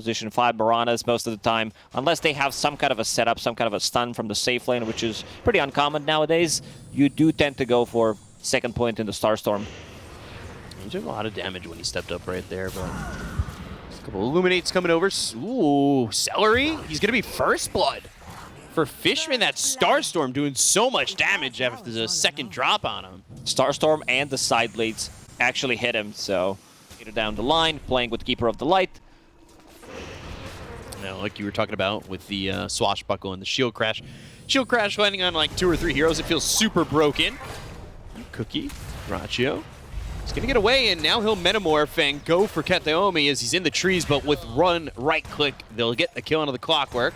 position 5 Baranas most of the time. Unless they have some kind of a setup, some kind of a stun from the safe lane, which is pretty uncommon nowadays, you do tend to go for second point in the Starstorm. He took a lot of damage when he stepped up right there, but a couple Illuminates coming over. Ooh, Celery. He's going to be first blood. For Fishman, that Starstorm doing so much damage after the second drop on him. Starstorm and the side blades actually hit him, so later down the line, playing with Keeper of the Light. Now, like you were talking about with the Swashbuckle and the Shield Crash. Shield Crash landing on like 2 or 3 heroes. It feels super broken. Cookie, Rachio. He's going to get away, and now he'll Metamorph and go for Kataomi as he's in the trees, but with run right-click, they'll get the kill onto the Clockwork.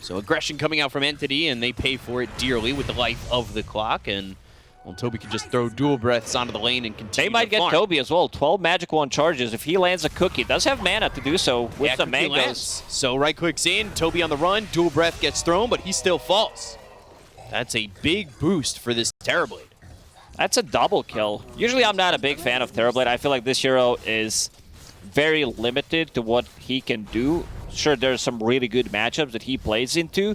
So aggression coming out from Entity, and they pay for it dearly with the life of the clock. And well, Toby can just throw dual breaths onto the lane and continue. They might get Toby as well. 12 Magic Wand charges. If he lands a Cookie, does have mana to do so with the mangoes. Lands. So right clicks in, Toby on the run, dual breath gets thrown, but he still falls. That's a big boost for this Terrorblade. That's a double kill. Usually I'm not a big fan of Terrorblade. I feel like this hero is very limited to what he can do. Sure, there's some really good matchups that he plays into.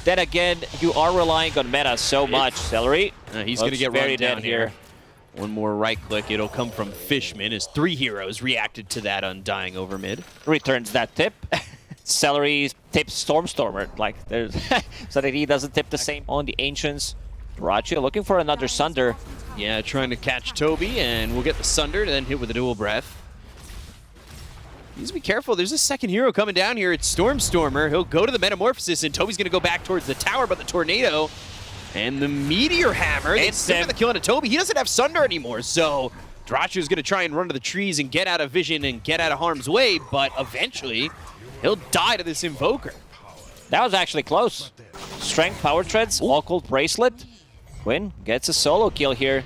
Then again, you are relying on meta so much. Celery. He's going to get run down here. One more right click. It'll come from Fishman as 3 heroes reacted to that Undying over mid. Returns that tip. Celery tips Stormstormer. Like, there's so that he doesn't tip the same on the Ancients. Rachio looking for another Sunder. Yeah, trying to catch Toby, and we'll get the Sunder, then hit with a dual breath. Needs to be careful. There's a second hero coming down here. It's Stormstormer. He'll go to the Metamorphosis, and Toby's going to go back towards the tower, but the Tornado and the Meteor Hammer. It's the kill onto Toby. He doesn't have Sunder anymore, so Drachio's going to try and run to the trees and get out of vision and get out of harm's way, but eventually he'll die to this Invoker. That was actually close. Strength, Power Treads, Occult Bracelet. Quinn gets a solo kill here.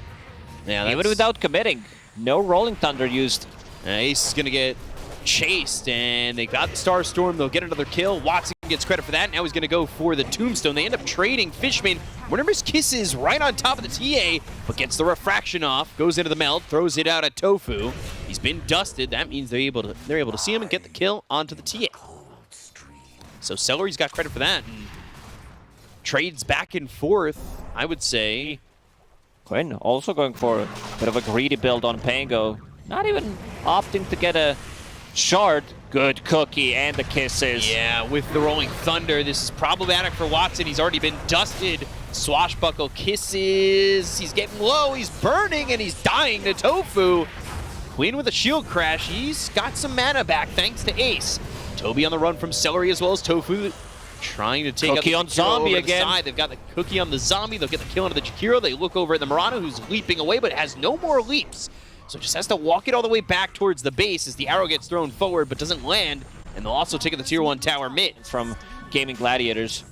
Yeah, even without committing. No Rolling Thunder used. Ace is going to get chased, and they got the Starstorm. They'll get another kill. Watson gets credit for that. Now he's going to go for the Tombstone. They end up trading. Fishman, one of his kisses right on top of the TA, but gets the refraction off, goes into the melt, throws it out at Tofu. He's been dusted. That means they're able to see him and get the kill onto the TA. So Celery's got credit for that. And trades back and forth, I would say. Quinn also going for a bit of a greedy build on Pango. Not even opting to get a shard. Good Cookie and the kisses. Yeah, with the Rolling Thunder, this is problematic for Watson. He's already been dusted. Swashbuckle kisses. He's getting low. He's burning, and he's dying to Tofu. Quinn with a shield crash. He's got some mana back thanks to Ace. Toby on the run from Celery as well as Tofu. Trying to take Cookie on Zombie again. They've got the Cookie on the Zombie. They'll get the kill onto the Jakiro. They look over at the Murano, who's leaping away, but has no more leaps. So just has to walk it all the way back towards the base as the arrow gets thrown forward, but doesn't land. And they'll also take the tier 1 tower mid. From Gaimin Gladiators.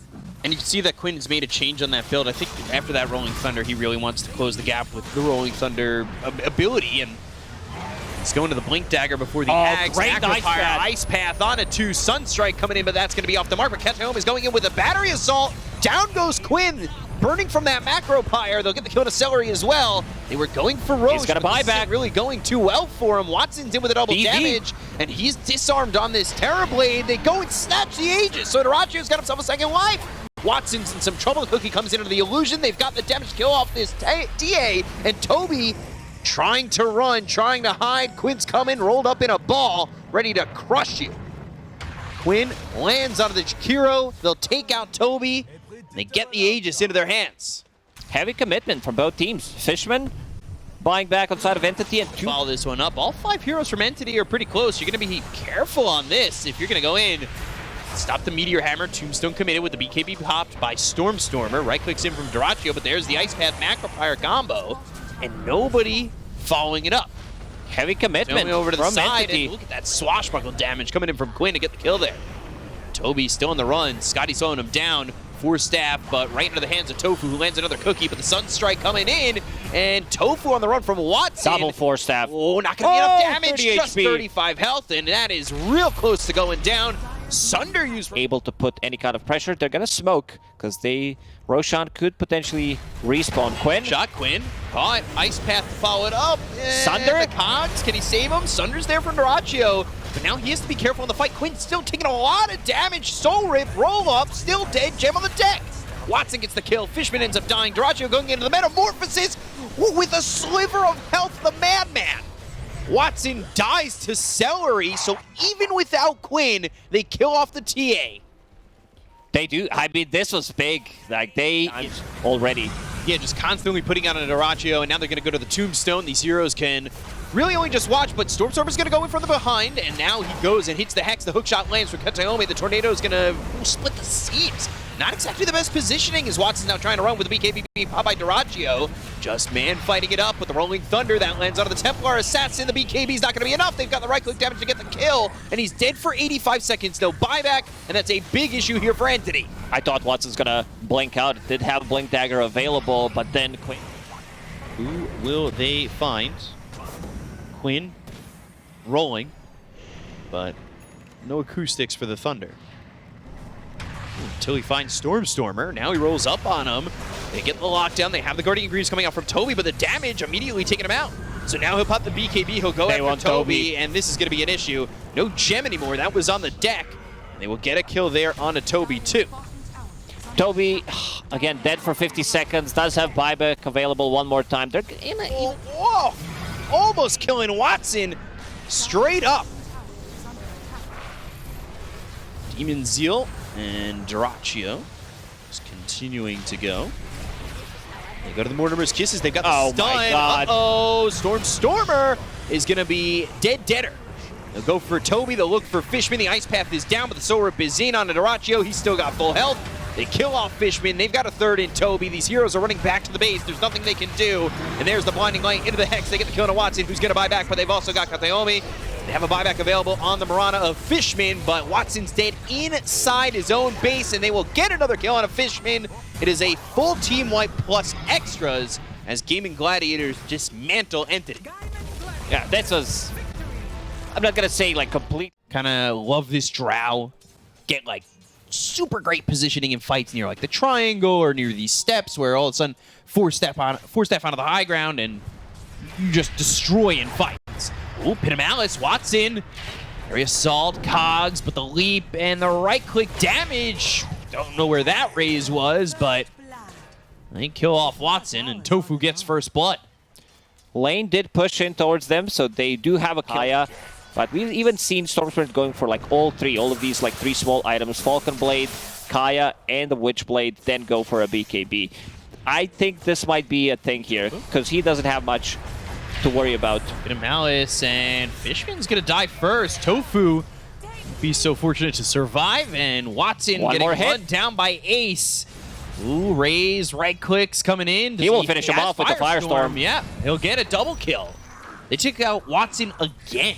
And you can see that Quinn's made a change on that build. I think after that Rolling Thunder, he really wants to close the gap with the Rolling Thunder ability. And it's going to the Blink Dagger before the Ags. Ice Path on a 2. Sunstrike coming in, but that's going to be off the mark. But Kataomi is going in with a Battery Assault. Down goes Quinn. Burning from that Macro Pyre. They'll get the kill to Celery as well. They were going for Roche. He's got a buyback. Really going too well for him. Watson's in with a double damage, and he's disarmed on this Terrorblade. They go and snatch the Aegis. So Dorachio's got himself a second life. Watson's in some trouble. Cookie comes into the illusion. They've got the damage kill off this TA, and Toby trying to run, trying to hide. Quinn's coming, rolled up in a ball, ready to crush you. Quinn lands onto the Jakiro. They'll take out Toby. They get the Aegis into their hands. Heavy commitment from both teams. Fishman buying back on side of Entity and 2. Follow this one up. All 5 heroes from Entity are pretty close. You're going to be careful on this if you're going to go in. Stop the Meteor Hammer. Tombstone committed with the BKB popped by Stormstormer. Right clicks in from Dorachio, but there's the Ice Path Macro Pyre combo. And nobody following it up. Heavy commitment over to the from side. Entity. And look at that swashbuckle damage coming in from Quinn to get the kill there. Toby still on the run. Scotty slowing him down. 4 staff, but right into the hands of Tofu, who lands another Cookie, but the Sunstrike coming in, and Tofu on the run from Watson. Double 4 staff. Oh, not going to be enough damage. 30 just HP. 35 health, and that is real close to going down. Sunder used... Able to put any kind of pressure. They're gonna smoke because Roshan could potentially respawn Quinn. Shot Quinn. Caught. Ice Path to follow it up. Sunder? The Cogs. Can he save him? Sunder's there for Narachio. But now he has to be careful in the fight. Quinn's still taking a lot of damage. Soul Rip, roll up, still dead. Gem on the deck. Watson gets the kill. Fishman ends up dying. Narachio going into the Metamorphosis with a sliver of health. The Madman. Watson dies to Celery. So even without Quinn, they kill off the TA. They do. I mean, this was big. Like, they already. Yeah, just constantly putting out an Narachio, and now they're going to go to the Tombstone. These heroes can really only just watch, but Stormstormer's going to go in from the behind, and now he goes and hits the Hex. The hookshot lands for Kataomi. The Tornado is going to split the seams. Not exactly the best positioning as Watson's now trying to run with the BKB being popped by Narachio. Just man fighting it up with the Rolling Thunder. That lands onto the Templar Assassin. The BKB's not going to be enough. They've got the right-click damage to get the kill, and he's dead for 85 seconds. No buyback, and that's a big issue here for Entity. I thought Watson's gonna blink out. Did have Blink Dagger available, but then Quinn. Who will they find? Quinn rolling, but no acoustics for the Thunder. Until he finds Stormstormer. Now he rolls up on him. They get the lockdown. They have the Guardian Greaves coming out from Toby, but the damage immediately taking him out. So now he'll pop the BKB. He'll go after Toby, and this is going to be an issue. No gem anymore. That was on the deck. They will get a kill there onto Toby, too. Toby, again, dead for 50 seconds. Does have buyback available one more time. They're in a... Whoa! Almost killing Watson straight up. Demon Zeal and Narachio just continuing to go. They go to the Mortimer's Kisses. They've got the stun. My God. Uh-oh, Stormstormer is going to be deader. They'll go for Toby. They'll look for Fishman. The Ice Path is down, but the Soul Rip is in on Narachio. He's still got full health. They kill off Fishman. They've got a third in Toby. These heroes are running back to the base. There's nothing they can do. And there's the Blinding Light into the Hex. They get the kill on Watson, who's going to buy back, but they've also got Kataomi. They have a buyback available on the Mirana of Fishman, but Watson's dead inside his own base, and they will get another kill on a Fishman. It is a full team wipe plus extras as Gaimin Gladiators dismantle Entity. Yeah, this was... I'm not going to say, like, complete... Kind of love this Drow. Get, like, super great positioning in fights near, like, the triangle or near these steps where all of a sudden four step onto the high ground and you just destroy in fights. Ooh, Pit of Malice, Watson. Area Assault, Cogs, but the leap and the right-click damage. Don't know where that raise was, but they kill off Watson, and Tofu gets first blood. Lane did push in towards them, so they do have a Kaya. But we've even seen Stormstorm going for like all of these like three small items. Falcon Blade, Kaya, and the Witchblade, then go for a BKB. I think this might be a thing here, because he doesn't have much to worry about. Bit of Malice, and Fishman's gonna die first. Tofu be so fortunate to survive, and Watson getting run down by Ace. Ooh, raise, right clicks coming in. He will finish him off with the Firestorm. Yeah, he'll get a double kill. They took out Watson again.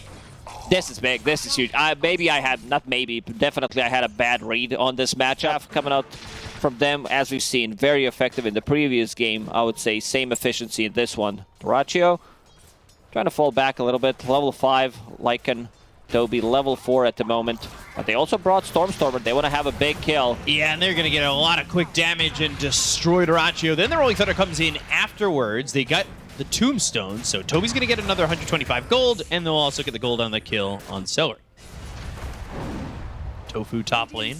This is big. This is huge. Maybe I had, not maybe, but definitely I had a bad read on this matchup coming out from them, as we've seen. Very effective in the previous game. I would say same efficiency in this one. Narachio trying to fall back a little bit. Level 5, Lycan, Toby, level 4 at the moment. But they also brought Stormstormer. They want to have a big kill. Yeah, and they're going to get a lot of quick damage and destroy Narachio. Then the Rolling Thunder comes in afterwards. They got the Tombstone, so Toby's going to get another 125 gold, and they'll also get the gold on the kill on Celery. Tofu top lane.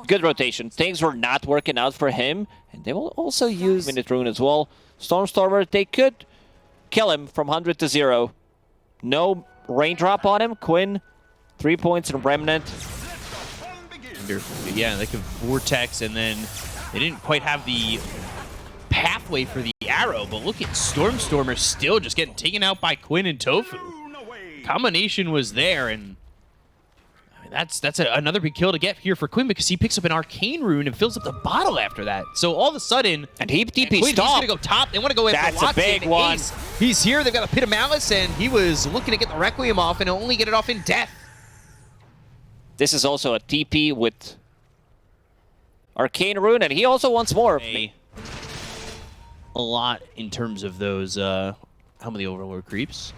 Good rotation. Things were not working out for him, and they will also use Minute Rune as well. Stormstormer, they could kill him from 100 to 0. No raindrop on him. Quinn, 3 points in Remnant. Yeah, they could Vortex, and then they didn't quite have the pathway for the arrow, but look at Stormstormer still just getting taken out by Quinn and Tofu. Combination was there, and I mean, that's another big kill to get here for Quinn, because he picks up an Arcane Rune and fills up the bottle after that. So all of a sudden, and he DP Quinn, stop. He's gonna go top. They want to go after Watson. That's a big one. Ace. He's here. They've got a Pit of Malice, and he was looking to get the Requiem off and only get it off in death. This is also a TP with Arcane Rune, and he also wants more. A lot in terms of those, how many Overlord creeps?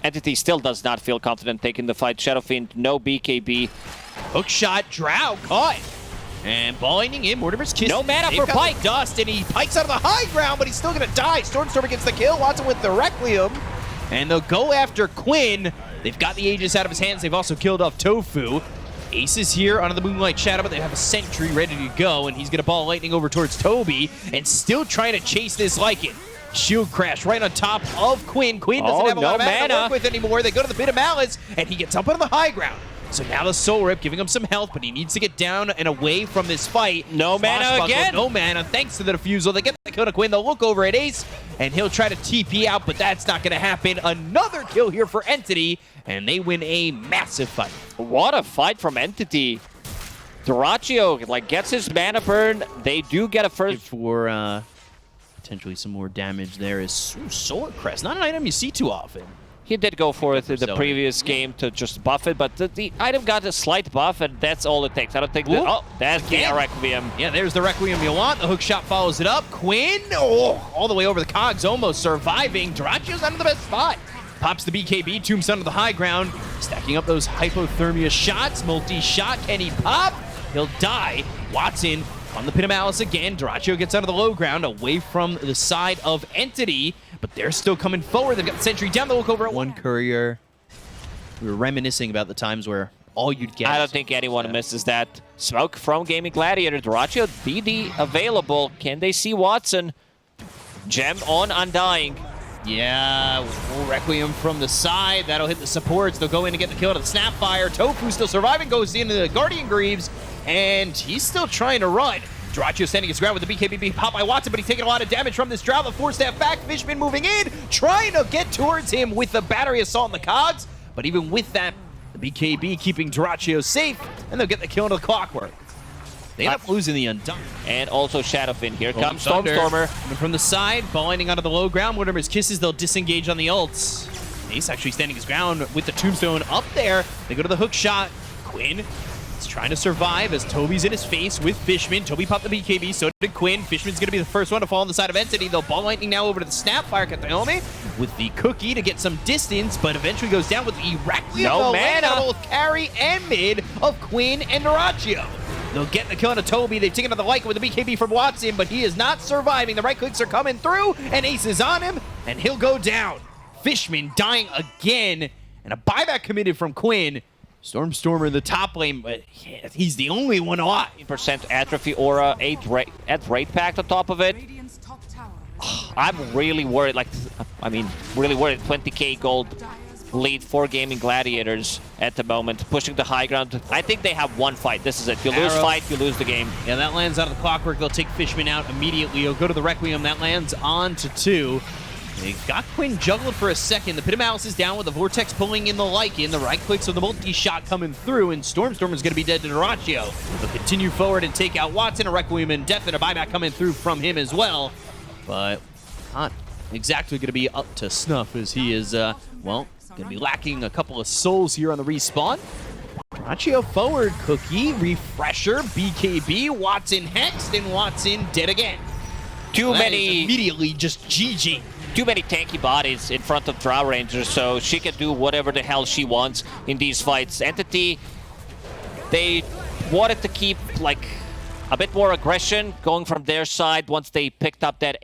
Entity still does not feel confident taking the fight. Shadowfiend, no BKB. Hook shot, Drow caught. And ballinging in, Mortimer's Kiss. No mana They've for got Pike. the dust, and he pikes out of the high ground, but he's still gonna die. Stormstormer gets the kill, Watson with the Requiem. And they'll go after Quinn. They've got the Aegis out of his hands. They've also killed off Tofu. Ace is here under the Moonlight Shadow, but they have a sentry ready to go, and he's gonna ball lightning over towards Toby, and still trying to chase this Lycan. Shield crash right on top of Quinn. Quinn doesn't have a lot of mana to work with anymore. They go to the Pit of Malice, and he gets up onto the high ground. So now the Soul Rip giving him some health, but he needs to get down and away from this fight. No mana again. No mana, thanks to the Diffusal. They get the kill to Quinn. They'll look over at Ace, and he'll try to TP out, but that's not going to happen. Another kill here for Entity, and they win a massive fight. What a fight from Entity. Duraccio gets his mana burn. They do get a first for potentially some more damage there is Solar Crest. Not an item you see too often. He did go for it in the previous game to just buff it, but the item got a slight buff, and that's all it takes. I don't think that... Oh, that's the Requiem. Yeah, there's the Requiem you want. The hook shot follows it up. Quinn, all the way over the cogs, almost surviving. Duraccio's out of the best spot. Pops the BKB, tombstone to the high ground, stacking up those hypothermia shots. Multi-shot, can he pop? He'll die. Watson on the Pit of Malice again. Duraccio gets out of the low ground, away from the side of Entity. But they're still coming forward. They've got the sentry down. They'll look over at one courier. We were reminiscing about the times where all you'd get... I don't think anyone misses that. Smoke from Gaimin Gladiators. Duraccio, DD available. Can they see Watson? Gem on Undying. Yeah, full Requiem from the side. That'll hit the supports. They'll go in to get the kill to the Snapfire. Tofu still surviving, goes into the Guardian Greaves, and he's still trying to run. Duraccio standing his ground with the BKB pop by Watson, but he's taking a lot of damage from this Drow. The 4-step back, Fishman moving in, trying to get towards him with the battery assault in the cogs. But even with that, the BKB keeping Duraccio safe, and they'll get the kill into the Clockwork. They end up losing the Undying. And also Shadowfin. Here comes Thunder. Stormstormer. Coming from the side, ball ending onto the low ground. Mortimer's Kisses, they'll disengage on the ults. Ace actually standing his ground with the Tombstone up there. They go to the hook shot. Quinn is trying to survive as Toby's in his face with Fishman. Toby popped the BKB, so did Quinn. Fishman's going to be the first one to fall on the side of Entity. They'll ball lightning now over to the Snapfire Kataome with the cookie to get some distance, but eventually goes down with the Requiem. No mana. Both carry and mid of Quinn and Duraccio. They'll get the kill on Toby. They've taken out the Lycan with the BKB from Watson, but he is not surviving. The right clicks are coming through, and Ace is on him, and he'll go down. Fishman dying again, and a buyback committed from Quinn. Stormstormer in the top lane, but he's the only one alive. % atrophy aura, 8 rate pack on top of it. I'm really worried, really worried. 20k gold lead for Gaimin Gladiators at the moment, pushing the high ground. I think they have one fight. This is it. You lose fight, you lose the game. Yeah, that lands out of the Clockwork. They'll take Fishman out immediately. He'll go to the Requiem. That lands on to 2. They've got Quinn juggled for a second. The Pit of Malice is down with the Vortex pulling in the Lycan. The right clicks with the multi-shot coming through, and Stormstormer's going to be dead to Duraccio. They'll continue forward and take out Watson. A Requiem and Death and a buyback coming through from him as well. But not exactly going to be up to snuff as he is, well, going to be lacking a couple of souls here on the respawn. Duraccio forward, cookie, refresher, BKB, Watson hexed, and Watson dead again. Too many... Immediately just GG. Too many tanky bodies in front of Drow Rangers, so she can do whatever the hell she wants in these fights. Entity, they wanted to keep a bit more aggression going from their side once they picked up that...